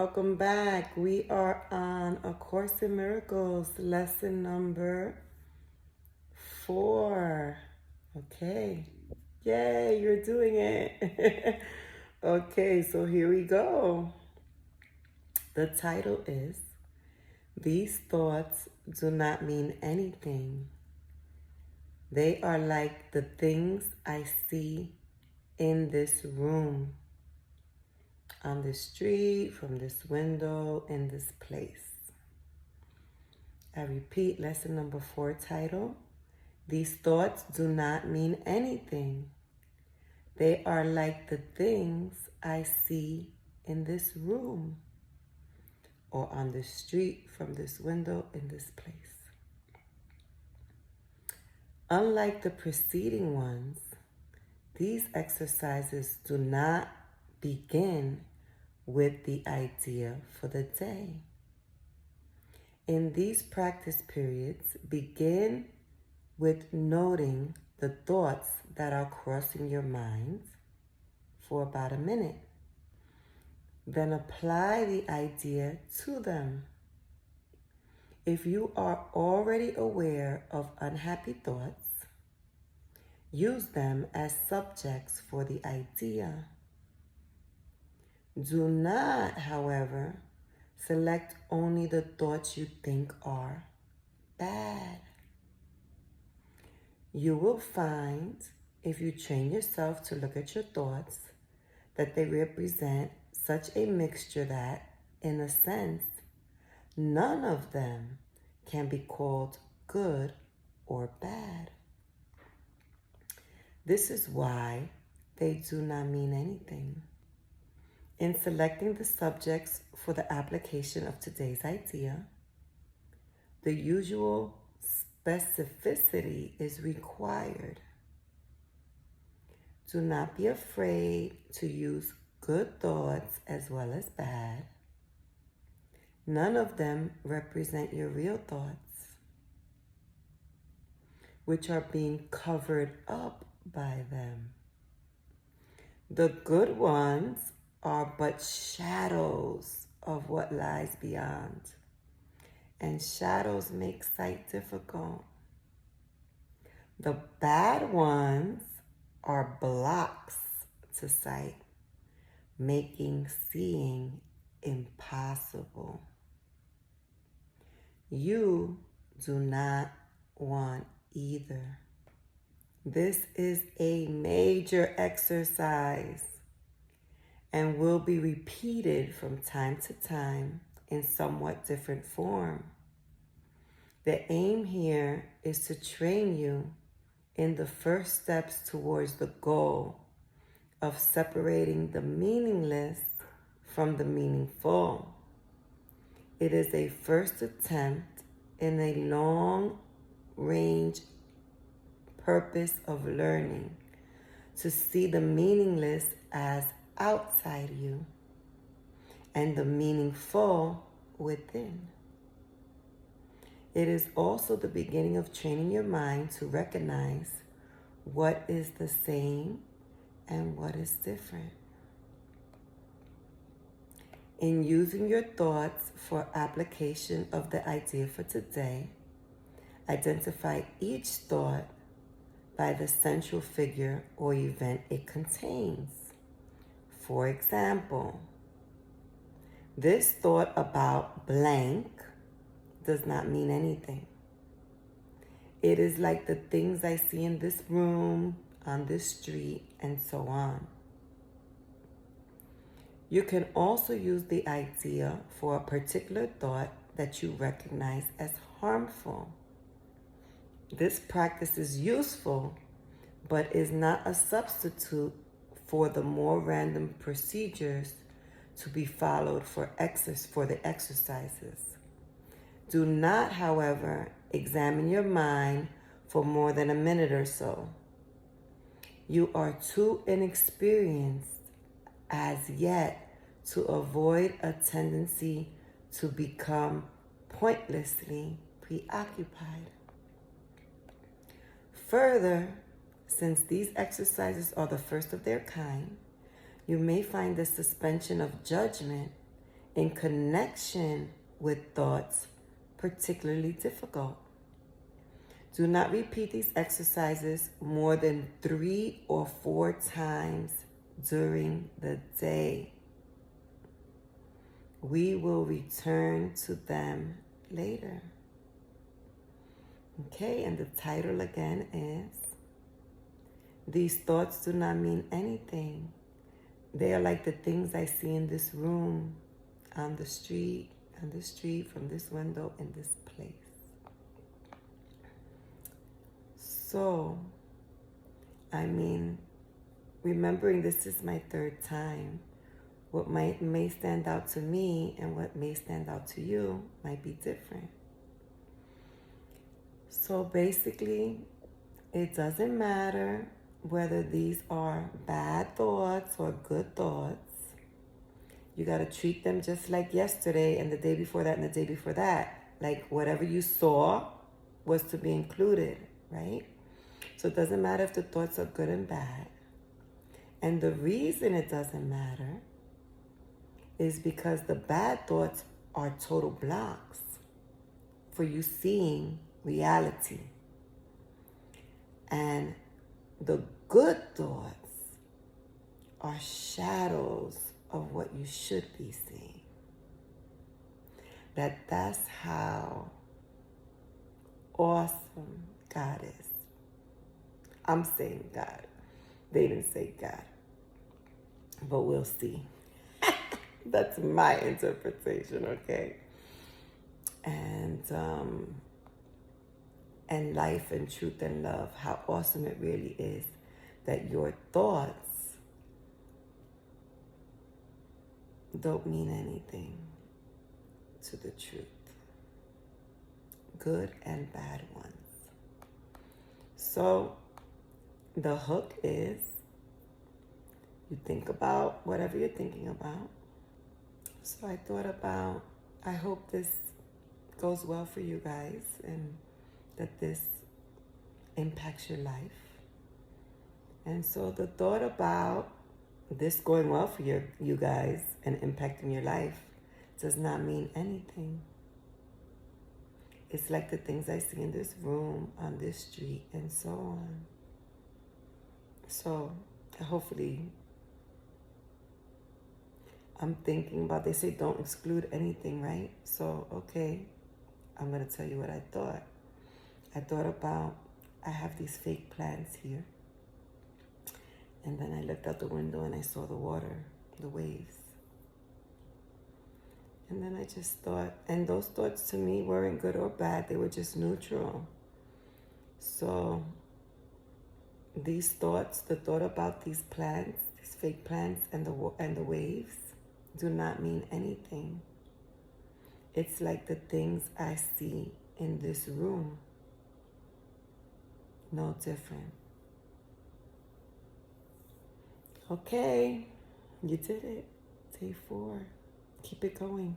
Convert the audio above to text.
welcome back. We are on A Course in Miracles, lesson number 4. Okay. Yay, you're doing it. Okay, so here we go. The title is, These Thoughts Do Not Mean Anything. They are like the things I see in this room, on the street, from this window, in this place. I repeat, lesson number 4 title, These Thoughts Do Not Mean Anything. They are like the things I see in this room, or on the street, from this window, in this place. Unlike the preceding ones, these exercises do not begin with the idea for the day. In these practice periods, begin with noting the thoughts that are crossing your mind for about a minute. Then apply the idea to them. If you are already aware of unhappy thoughts, use them as subjects for the idea. Do not, however, select only the thoughts you think are bad. You will find, if you train yourself to look at your thoughts, that they represent such a mixture that, in a sense, none of them can be called good or bad. This is why they do not mean anything. In selecting the subjects for the application of today's idea, the usual specificity is required. Do not be afraid to use good thoughts as well as bad. None of them represent your real thoughts, which are being covered up by them. The good ones are but shadows of what lies beyond, and shadows make sight difficult. The bad ones are blocks to sight, making seeing impossible. You do not want either. This is a major exercise and will be repeated from time to time in somewhat different form. The aim here is to train you in the first steps towards the goal of separating the meaningless from the meaningful. It is a first attempt in a long-range purpose of learning to see the meaningless as outside you and the meaningful within. It is also the beginning of training your mind to recognize what is the same and what is different. In using your thoughts for application of the idea for today, identify each thought by the central figure or event it contains. For example, this thought about blank does not mean anything. It is like the things I see in this room, on this street, and so on. You can also use the idea for a particular thought that you recognize as harmful. This practice is useful, but is not a substitute for the more random procedures to be followed for the exercises. Do not, however, examine your mind for more than a minute or so. You are too inexperienced as yet to avoid a tendency to become pointlessly preoccupied. Further, since these exercises are the first of their kind, you may find the suspension of judgment in connection with thoughts particularly difficult. Do not repeat these exercises more than 3 or 4 times during the day. We will return to them later. Okay, and the title again is, These Thoughts Do Not Mean Anything. They are like the things I see in this room, on the street, from this window, in this place. So, remembering this is my 3rd time, what may stand out to me and what may stand out to you might be different. So basically, it doesn't matter whether these are bad thoughts or good thoughts. You got to treat them just like yesterday and the day before that and the day before that. Like whatever you saw was to be included, right? So it doesn't matter if the thoughts are good and bad. And the reason it doesn't matter is because the bad thoughts are total blocks for you seeing reality. And the good thoughts are shadows of what you should be seeing. That's how awesome God is. I'm saying God. They didn't say God. But we'll see. That's my interpretation, okay? And life and truth and love, how awesome it really is that your thoughts don't mean anything to the truth. Good and bad ones. So the hook is you think about whatever you're thinking about. So I thought about, I hope this goes well for you guys and that this impacts your life. And so the thought about this going well for you guys and impacting your life does not mean anything. It's like the things I see in this room, on this street, and so on. So hopefully, I'm thinking about, they say don't exclude anything, right? So, okay, I'm going to tell you what I thought. I thought about, I have these fake plants here. And then I looked out the window and I saw the water, the waves. And then I just thought, and those thoughts to me weren't good or bad, they were just neutral. So these thoughts, the thought about these plants, these fake plants and the waves do not mean anything. It's like the things I see in this room. No different. Okay, you did it. Day 4. Keep it going.